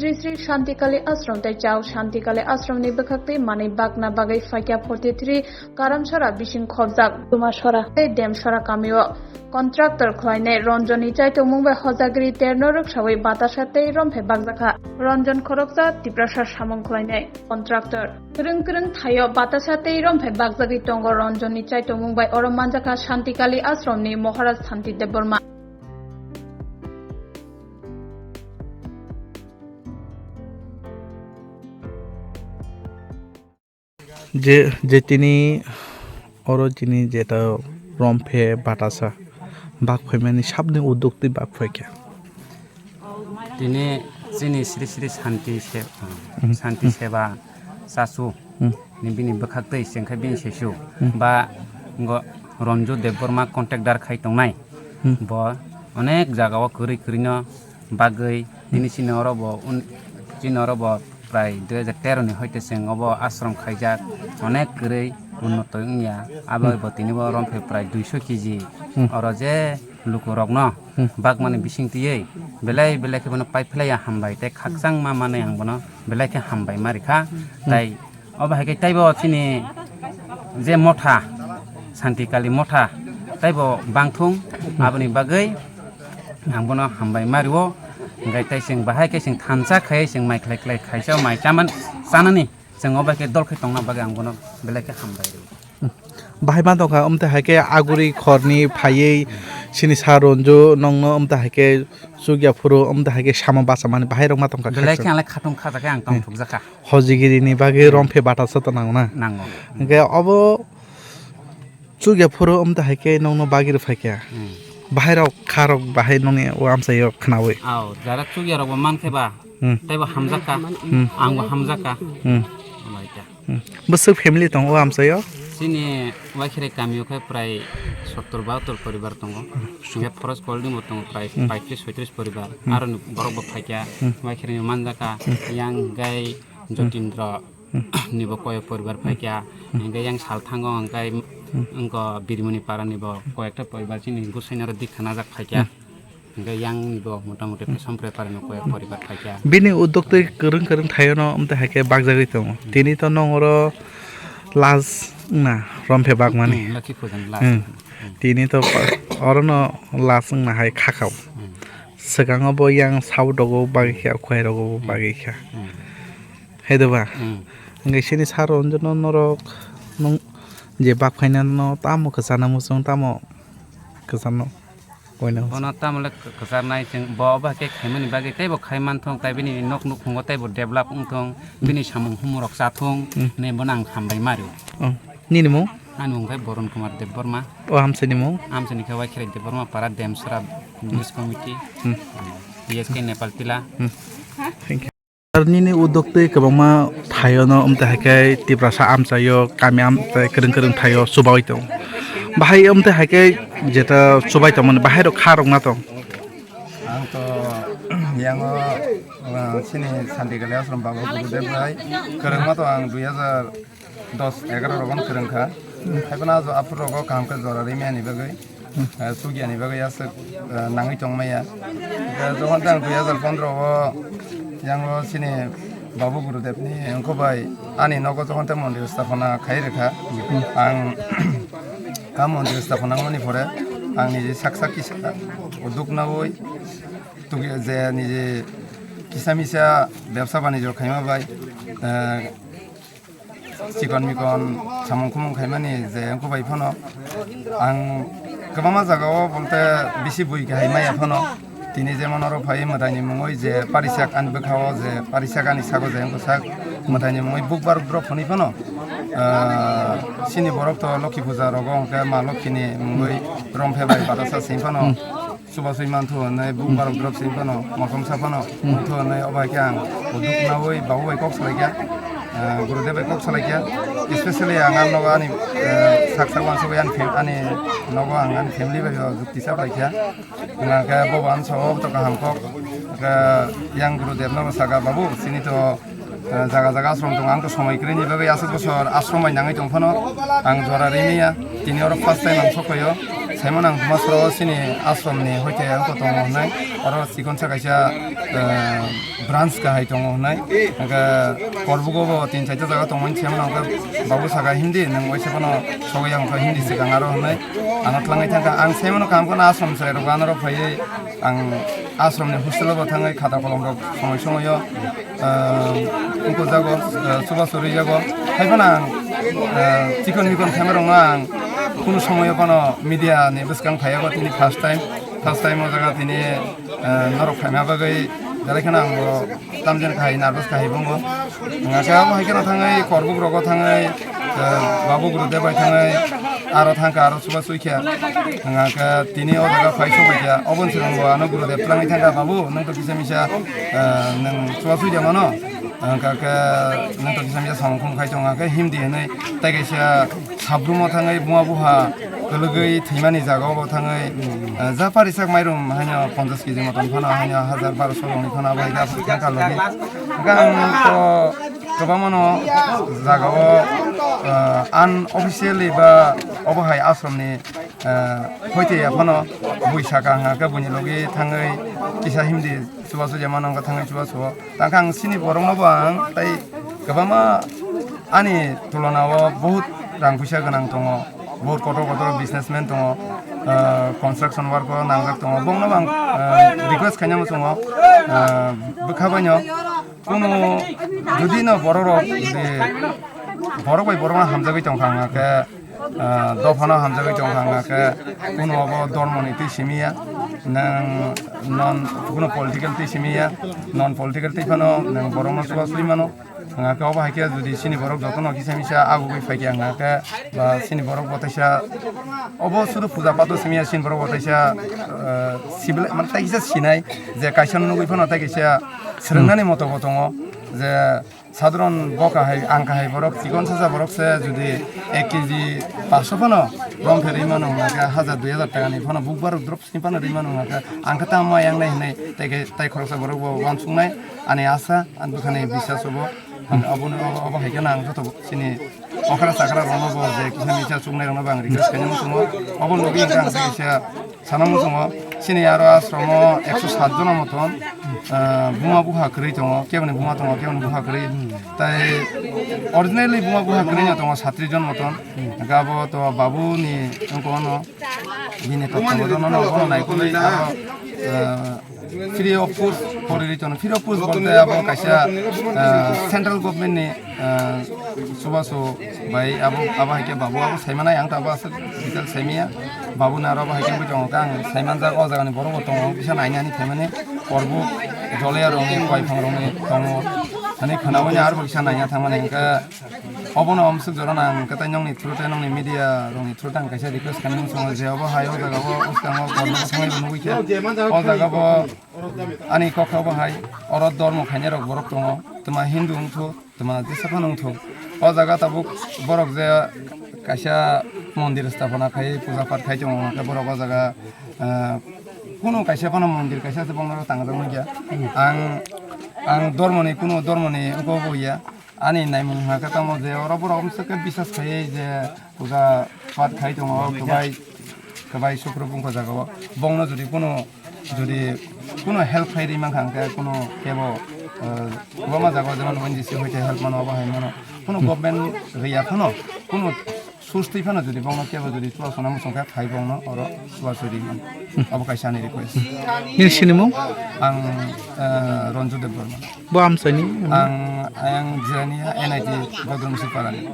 Sri Sri Shantikali Ashram tai Chao Shantikali Ashram ni bekhakte mani bagna bagai fakya 43 karamsara bising khobjak dumashara ei demshara kamio contractor khloine Ranjani chaito mungbai hojagri ternorok sawai batasate romphe bagjaka Ranjan khorokja tiprasar samong khloine contractor krung thayo batasate romphe bagjagi tongo Ranjani chaito mungbai oromanjaka Shantikali Ashram ni Maharaj Shanti Deborma যে তিনি অরজিনি যেটা রম্ফে বাতাসা বাক ফেমানি সাবনে উদ্যোক্তি বাক ফেকে তিনি যিনি শ্রী শ্রী শান্তি সেবা সাসু নিবিনি বখাকতৈ সেংখাই বিনি সেসু বা রঞ্জু দেববর্মা কন্ট্রাক্টর খাইতংনাই ব অনেক জায়গাও করিনো বাগৈ তিনি চিনরব প্রায় 2013 ni হইতে সেং অব আশ্রম খাইজাক অনেক গরৈ উন্নত ইয়া আবাইব তিনিব রম্ফে প্রায় 200 কেজি অর যে লুকুরগ্ন বাক মানে বিসিংতিयै বেলাইকে বন পাইফলাইয়া হামবাই তাই খাকসাং মা মানে আংবন বেলাইকে হামবাই মারিখা তাই অবাহাইকে তাইব চিনি যে মঠা শান্তিকালী মঠা তাইব বাংথুং আবনি বাগৈ আংবন হামবাই Mario Gai tai sing bahai ke sing thansa khai sing mai klai khaisa mai chaman sanani sing oba ke dol khai tongna baga angbono belai ke hambai bahai ban tongka umta hake aguri khorni phaiei sini saronjo nongno umta hake sugya furu umta hake sama basa mane bahai rok ma tongka belai ke alai khatung kha jaka ang tong thuk jaka hojigiri ni bage rompe batasa to nango ge obo sugya furu umta hake nongno bagir phaikia bahirok kharok bahai noni o amsayo khnawi aw jarak chugi rok man kheba taibo hamjaka angbo hamjaka maika bosuk family tong o amsayo sini wakhire kamio khai prai 70 72 poribar tongo singe forest holding motong prai 35 36 poribar aro borok bo phaikya wakhire manjaka yang gai jotindra nibo koy poribar phaikya gai yang salthango angkai angko birmuni parani bo koyekta poribar chini gusainaro dikhana jak phaikya gai yang nibo motamuti sampre parani koy poribar phaikya bini uddokte kereng thayono umta hake bagjagoi tong tini to nongoro las na rompe bagmani laki khojan las tini to orono las na hai khakau segango bo yang saudogo bagikha khoirogo bagikha hedoba ngai sini saronjono norok nong je bak fainano tamo khasana musong tamo khasano koino bona tamle khasarnai jeng bo ba ke khaimani bagi taibo khaiman thong taibini nok khongo taibo develop ungthong bini samung humurok sathong ne bonang hambai mario ninimo anu ngai boron kumar deborma o hamsenimo amseni khawai khire deborma para demsra news committee PSK Nepal tila thank you Nini uddokte kabama thayono umta hakai tiprasa amsayo kami amta kereng thayo subai tong bahai umta hakai jeta subai tong bahai ro kharok na tong ang to yang sini Shantikali Ashram babu gurudev bhai kereng ma to ang 2010 11 rogon kereng kha haibana jo apur rogo kam ka jora ri mani bagai sugi ani bagai as nangi chongmaya johan tang 2015 o yang sini babu gurudev ni engko bai ani nogo johan te mondir stapana khai rekha ang kam mondir stapana mani pore ang nije saksa kisa uduk na oi tugi je nije kisa misa ব্যবসা বাণিজ্য Khaimah bai sikon mikon samong khumong khaimani je engko bai phono ang kabama jagao bolte bisi bui ga haimaya phono tini jemon aro phai madani mungoi je parisak an bekhawo je parisak ani sago je engko sak madani mungoi bukbar drop phoni phono sini borok to lokhi puja rogo ke ma lokhini mungoi rompe bai batasa sim phono subasui manthu nai bukbar drop sim phono mokom sa phono tho nai obai kyang uduk na oi babu bai kok salai kya gurudev bai kok salai kya especially angan nogo ani saksak wanso bai ani nogo angan family bai jukti sa bai kya na ka boban so to ka hamkok ka yang gurudev no saga babu sini to jaga ashram tong ang to somai krini bagai asuk bosor ashram bai nangai tong phono ang jora rimia tini oro first time ang sokoyo saimon ang masro sini ashram ni hoite ang ko tongo nai aro sikon sa kaisa branch ka hai tongo nai aga korbugo bo tin chaita jaga tongo saimon ang babu saga hindi nang oise kono sogoyang ko hindi se kangaro nai anat langai thaka ang saimon kam ko ashram sare ro ganaro phai ang ashram ni hostel bo thangai khata kolom ro সময় সময়ও उनको जागो सुबह सुरी जागो खायफाना chicken मिकन खामारं आं কোনো সময় কোনো মিডিয়া নি বসকাং ফায়াগো তিনি ফার্স্ট টাইম ও জায়গা তিনি নরক খাইমা বাগৈ দালাইখানা আं তামজেন খাই নার্ভাস খাই বঙ্গো ngaka haikana thangai korbuk rogo thangai babu gurude bai thangai aro thangka aro suba suikya ngaka tini o jaga phaiso baikya obon siranggo ano gurude plangai thangka babu nang to kisa misa nang suba suikya mano ngaka nang to kisa misa samkhum khai tonga ka himdi nei taigesa sabrumo thangai bunga buha gologoi thimani jagao bo thangai ja parisak mairum haino 50 kg moton phana haino 1200 longni phana bai ga thangka logi gang to gobamono jagao unofficially ba obohai ashram ni hoite apano buisaka nga buni logi thangai kisa himdi suba su jamano ga thangai suba su tangkang sini borong no bang tai gobama ani tulonao bahut rang puisa ganang tongo bahut kotor businessman tongo construction work ko nanggak tongo bongno bang request kanyam tongo bukhabanyo কোনো যদি না বড় যদি বড় by বড় হামজাগৈ টংখাঙাকে দফানো হামজাগৈ টংখাঙাকে কোনো of ধর্মনি তুই সিমিয়া নন কোনো পলিটিক্যাল তুই সিমিয়া নন পলিটিক্যাল তুই ফানো বড় মাসুয়া সুইমানো ngaka oba hakia jodi sini borok jotono kisa misa agugoi fakia ngaka ba sini borok botaisa obo sudu puja pato simia sini borok botaisa sibil man taisa sinai je kaisan nugoi phono taisa srungnani moto botongo je সাধারণ বকা high আংকা high বরক চিকন সাজা বরক সে যদি 1 KG 500 Fanon রং ফেরি মানো নাকা 1000 2000 টাকা নি Fanon বুকবার দ্রপ সিনি পানো রিমানো নাকা আংকা তা মা yang নাই নাই তাই খরচা বরক ওয়ান সুংনাই আনি আশা আন দোকানে বিশ্বাস হবো abon abo haikana ang joto sini okra sakra rono bo je kisa misa sungnai rono bang request kanyam sungo abon logi kang se sanamu sungo sini aro ashromo 107 jono moton bunga buha krei tongo kebone bunga tongo kebone buha krei tai originally bunga buha krei na tongo 37 jon moton gabo to babu ni onkono bine to jono no ono nai kulei aro free of course পরিরিতন free of course বলতে আবো কাইসা central government নি সুবাসো by আবো হাইকে বাবু আবো সাইমানাই আং তাবো আছে বিকাল সাইমিয়া বাবু না আবো হাইকে বই দङ কাং সাইমান জাগ অ জাগানি বড় দङ বিসা নাইনানি ফেমানে পর্ব জলে রঙে কয়ফাং রঙে দङ hani khanawe ar boksa naina thangmane engka obono amsuk jorana engka tai nongni thrutai nongni media rongni thrutang kaisa request kanung songo je obo hayo jagabo ustango kormo thangai bunui ke o jagabo ani kokha bo hai orot dormo khaine rok borok tongo tuma hindu ungthu tuma disaphan ungthu o jaga tabuk borok je kaisa mondir stapana khai puja pat khai tongo ka borok o jaga কোনো কাইসা কোনো মন্দির কাইসা আছে বংলার তাঙ্গা গিয়া আং ধর্মনি কোনো ধর্মনি উকো বইয়া আনি নাই মুহা কাতাম যে অরবর অমসকে বিশ্বাস খাই যে পূজা পাঠ খাই দङ কবাই শুক্র বুংক জাগাব বংনো যদি কোনো হেল্প খাইরি মাংখাংকে কোনো কেব গোমা জাগাব যেমন ওএনজিসি হইতে হেল্প মানো বাহাই মানো কোনো গভর্নমেন্ট রিয়া ফানো কোনো সুস্থই ফানো যদি বংনো কেব যদি তুয়া সনাম সংখ্যা খাই বংনো অর সুয়া সরি মান অবকাশানি রিকোয়েস্ট নিরসিনিমু আং রঞ্জু দেব Varma bo amsani ang jiania NIT Bodrum Siparani